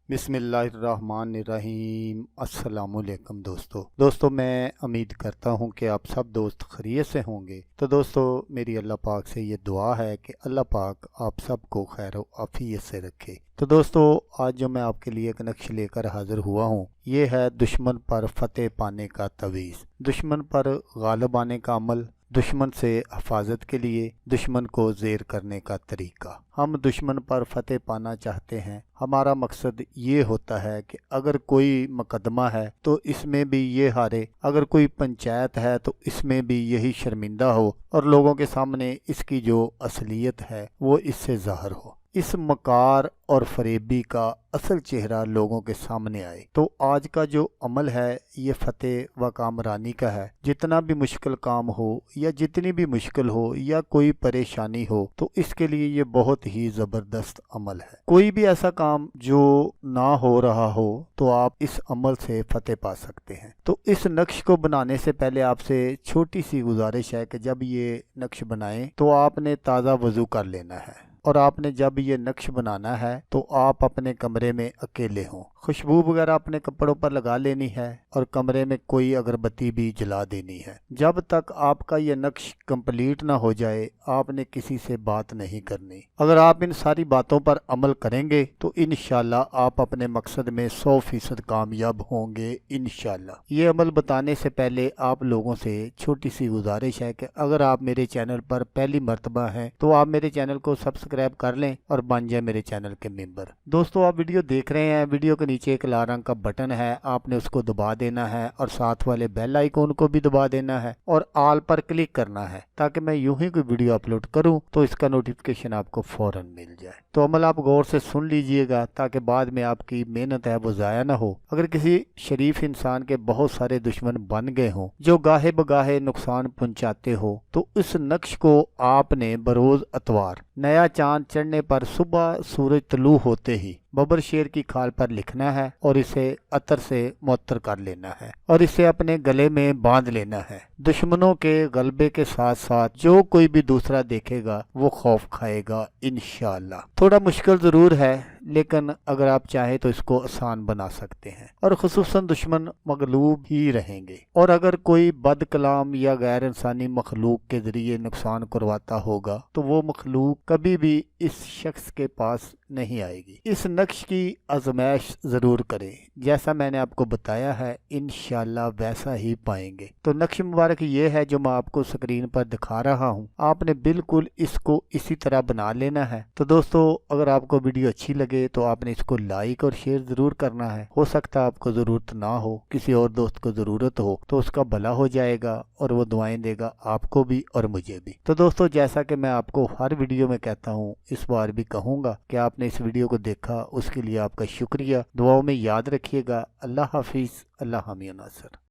बिस्मिल्लाहिर्रहमानिर्रहीम। अस्सलाम-ओ-अलैकुम दोस्तों मैं उम्मीद करता हूँ कि आप सब दोस्त खैरियत से होंगे। तो दोस्तों मेरी अल्लाह पाक से ये दुआ है कि अल्लाह पाक आप सबको खैर व आफियत से रखे। तो दोस्तों आज जो मैं आपके लिए एक नक्श लेकर हाजिर हुआ हूँ, ये है दुश्मन पर फतेह पाने का तवीज़, दुश्मन पर गालिब आने का अमल, दुश्मन से हिफाजत के लिए दुश्मन को ज़ेर करने का तरीका। हम दुश्मन पर फतेह पाना चाहते हैं। हमारा मकसद ये होता है कि अगर कोई मुकदमा है तो इसमें भी ये हारे, अगर कोई पंचायत है तो इसमें भी यही शर्मिंदा हो और लोगों के सामने इसकी जो असलियत है वो इससे ज़ाहिर हो, इस मकार और फरेबी का असल चेहरा लोगों के सामने आए। तो आज का जो अमल है ये फतेह व कामरानी का है। जितना भी मुश्किल काम हो या जितनी भी मुश्किल हो या कोई परेशानी हो तो इसके लिए ये बहुत ही ज़बरदस्त अमल है। कोई भी ऐसा काम जो ना हो रहा हो तो आप इस अमल से फतेह पा सकते हैं। तो इस नक्श को बनाने से पहले आपसे छोटी सी गुजारिश है कि जब ये नक्श बनाएं तो आपने ताज़ा वज़ू कर लेना है और आपने जब ये नक्श बनाना है तो आप अपने कमरे में अकेले हों। खुशबू वगैरह अपने कपड़ों पर लगा लेनी है और कमरे में कोई अगरबत्ती भी जला देनी है। जब तक आपका ये नक्श कंप्लीट ना हो जाए आपने किसी से बात नहीं करनी। अगर आप इन सारी बातों पर अमल करेंगे तो इंशाल्लाह आप अपने मकसद में 100% कामयाब होंगे इंशाल्लाह। ये अमल बताने से पहले आप लोगों से छोटी सी गुजारिश है कि अगर आप मेरे चैनल पर पहली मर्तबा हैं तो आप मेरे चैनल को सब्सक्राइब कर लें और बन जाए मेरे चैनल के मेंबर। दोस्तों आप वीडियो देख रहे हैं, वीडियो के नीचे एक लाल रंग का बटन है, आपने उसको दबा देना है और साथ वाले बेल आइकॉन को भी दबा देना है और ऑल पर क्लिक करना है ताकि मैं यूं ही कोई वीडियो अपलोड करूं तो इसका नोटिफिकेशन आपको फौरन मिल जाए। तो अमल आप गौर से सुन लीजिएगा ताकि बाद में आपकी मेहनत है वो ज़ाया ना हो। अगर किसी शरीफ इंसान के बहुत सारे दुश्मन बन गए हों जो गाहे बगाहे नुकसान पहुंचाते हो तो इस नक्श को आपने बरोज अतवार नया चांद चढ़ने पर सुबह सूरज तलू होते ही बबर शेर की खाल पर लिखना है और इसे अतर से मुअत्तर कर लेना है और इसे अपने गले में बांध लेना है। दुश्मनों के गलबे के साथ साथ जो कोई भी दूसरा देखेगा वो खौफ खाएगा इंशाअल्लाह। थोड़ा मुश्किल जरूर है लेकिन अगर आप चाहे तो इसको आसान बना सकते हैं और खुसूसन दुश्मन मगलूब ही रहेंगे। और अगर कोई बद कलाम या गैर इंसानी मखलूक के जरिए नुकसान करवाता होगा तो वो मखलूक कभी भी इस शख्स के पास नहीं आएगी। इस नक्श की आजमाइश जरूर करें, जैसा मैंने आपको बताया है इंशाल्लाह वैसा ही पाएंगे। तो नक्श मुबारक ये है जो मैं आपको स्क्रीन पर दिखा रहा हूँ, आपने बिल्कुल इसको इसी तरह बना लेना है। तो दोस्तों अगर आपको वीडियो अच्छी लगे तो आपने इसको लाइक और शेयर जरूर करना है। हो सकता है आपको जरूरत ना हो, किसी और दोस्त को जरूरत हो तो उसका भला हो जाएगा और वो दुआएं देगा आपको भी और मुझे भी। तो दोस्तों जैसा कि मैं आपको हर वीडियो में कहता हूँ इस बार भी कहूँगा कि आपने इस वीडियो को देखा उसके लिए आपका शुक्रिया। दुआओं में याद रखिएगा। अल्लाह हाफिज, अल्लाह हामी नासर।